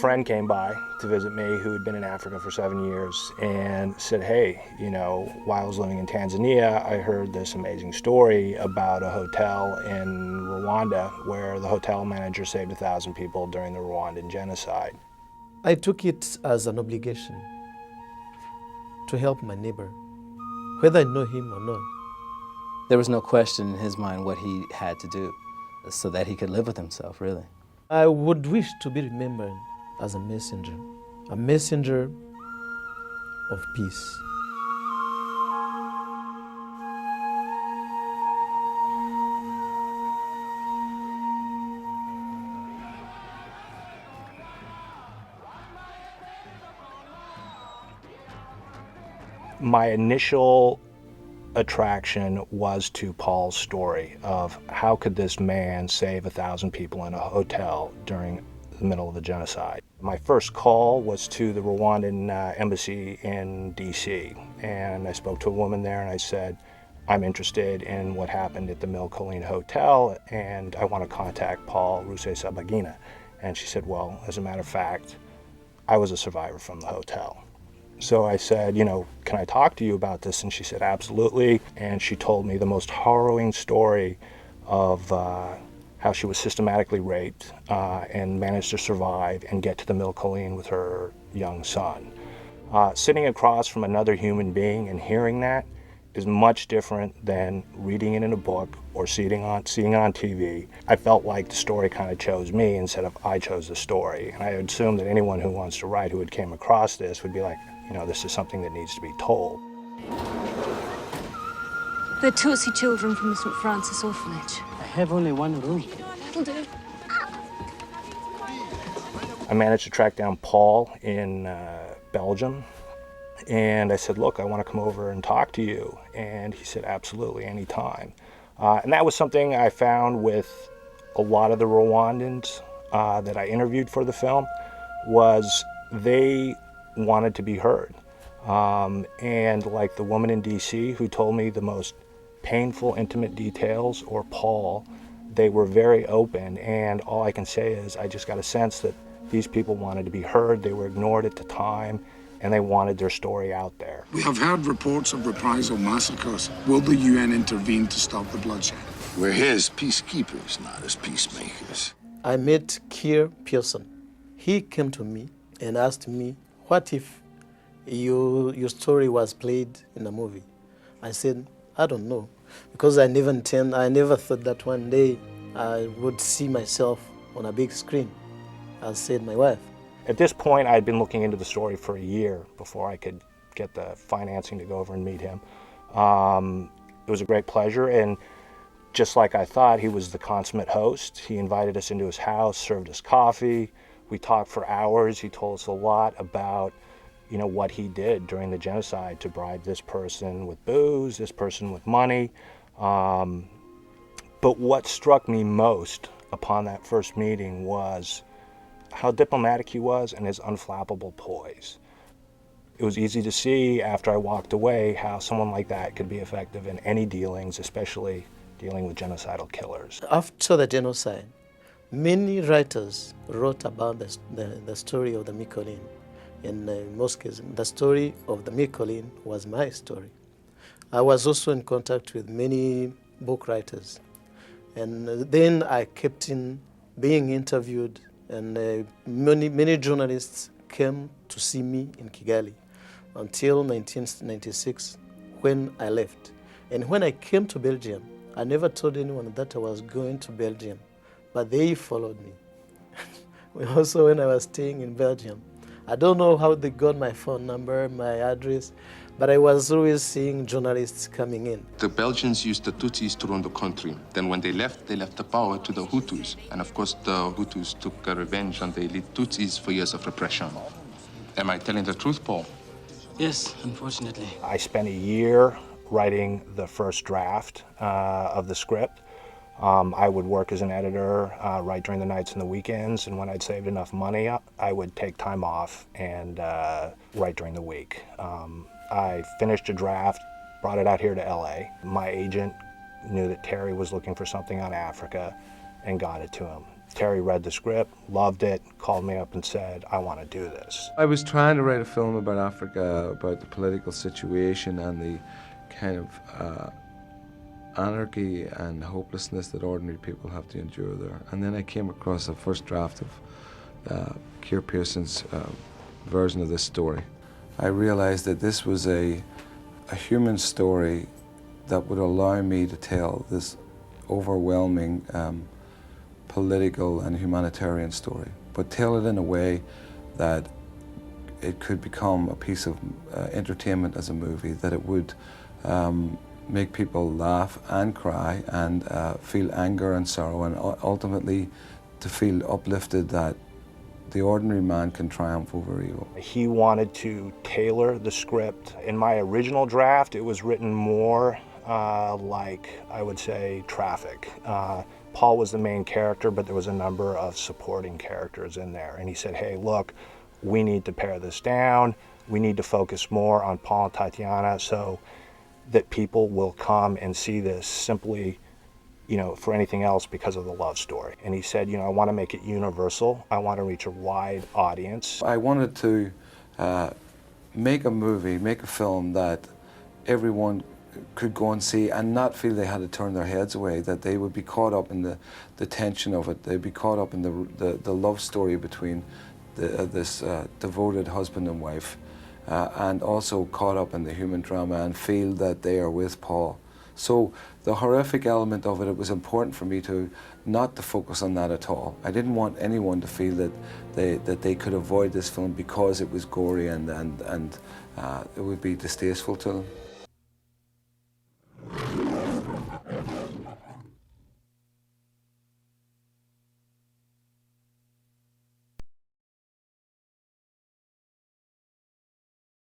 friend came by to visit me who had been in Africa for 7 years and said, hey, you know, while I was living in Tanzania, I heard this amazing story about a hotel in Rwanda where the hotel manager saved 1,000 people during the Rwandan genocide. I took it as an obligation to help my neighbor, whether I know him or not. There was no question in his mind what he had to do so that he could live with himself, really. I would wish to be remembered as a messenger of peace. My initial attraction was to Paul's story of how could this man save 1,000 people in a hotel during the middle of the genocide. My first call was to the Rwandan embassy in DC, and I spoke to a woman there and I said, I'm interested in what happened at the Mille Collines Hotel and I want to contact Paul Rusesabagina. And she said, well, as a matter of fact, I was a survivor from the hotel. So I said, you know, can I talk to you about this? And she said, absolutely. And she told me the most harrowing story of how she was systematically raped and managed to survive and get to the Mille Collines with her young son. Sitting across from another human being and hearing that is much different than reading it in a book or seeing it on TV. I felt like the story kind of chose me instead of I chose the story. And I assume that anyone who wants to write who had came across this would be like, you know, this is something that needs to be told. They're Tutsi children from the St. Francis orphanage. I have only one room. That'll do. I managed to track down Paul in Belgium. And I said, look, I want to come over and talk to you. And he said, absolutely, anytime. And that was something I found with a lot of the Rwandans that I interviewed for the film, was they wanted to be heard. And like the woman in DC who told me the most painful, intimate details, or Paul, they were very open. And all I can say is I just got a sense that these people wanted to be heard. They were ignored at the time, and they wanted their story out there. We have heard reports of reprisal massacres. Will the UN intervene to stop the bloodshed? We're here as peacekeepers, not as peacemakers. I met Keir Pearson. He came to me and asked me, what if your story was played in a movie? I said, I don't know, because I never thought that one day I would see myself on a big screen, as said my wife. At this point, I'd been looking into the story for a year before I could get the financing to go over and meet him. It was a great pleasure, and just like I thought, he was the consummate host. He invited us into his house, served us coffee. We talked for hours. He told us a lot about, you know, what he did during the genocide to bribe this person with booze, this person with money. But what struck me most upon that first meeting was how diplomatic he was and his unflappable poise. It was easy to see after I walked away how someone like that could be effective in any dealings, especially dealing with genocidal killers. After the genocide, many writers wrote about the story of the Mille Collines. In most cases, the story of the Mille Collines was my story. I was also in contact with many book writers. And then I kept being interviewed, and many journalists came to see me in Kigali until 1996, when I left. And when I came to Belgium, I never told anyone that I was going to Belgium, but they followed me. Also, when I was staying in Belgium, I don't know how they got my phone number, my address, but I was always seeing journalists coming in. The Belgians used the Tutsis to run the country. Then when they left the power to the Hutus. And of course, the Hutus took revenge on the elite Tutsis for years of repression. Am I telling the truth, Paul? Yes, unfortunately. I spent a year writing the first draft of the script. I would work as an editor, write during the nights and the weekends, and when I'd saved enough money, I would take time off and write during the week. I finished a draft, brought it out here to LA. My agent knew that Terry was looking for something on Africa and got it to him. Terry read the script, loved it, called me up and said, I want to do this. I was trying to write a film about Africa, about the political situation and the kind of anarchy and hopelessness that ordinary people have to endure there. And then I came across a first draft of Keir Pearson's version of this story. I realized that this was a human story that would allow me to tell this overwhelming political and humanitarian story, but tell it in a way that it could become a piece of entertainment as a movie, that it would make people laugh and cry and feel anger and sorrow, and ultimately to feel uplifted that the ordinary man can triumph over evil. He wanted to tailor the script. In my original draft, it was written more like, I would say, Traffic. Paul was the main character, but there was a number of supporting characters in there. And he said, hey, look, we need to pare this down. We need to focus more on Paul and Tatiana so that people will come and see this simply, for anything else because of the love story. And he said, I want to make it universal. I want to reach a wide audience. I wanted to make a movie, make a film that everyone could go and see and not feel they had to turn their heads away, that they would be caught up in the tension of it. They'd be caught up in the love story between this devoted husband and wife, and also caught up in the human drama and feel that they are with Paul. So the horrific element of it, it was important for me not to focus on that at all. I didn't want anyone to feel that they could avoid this film because it was gory and it would be distasteful to them.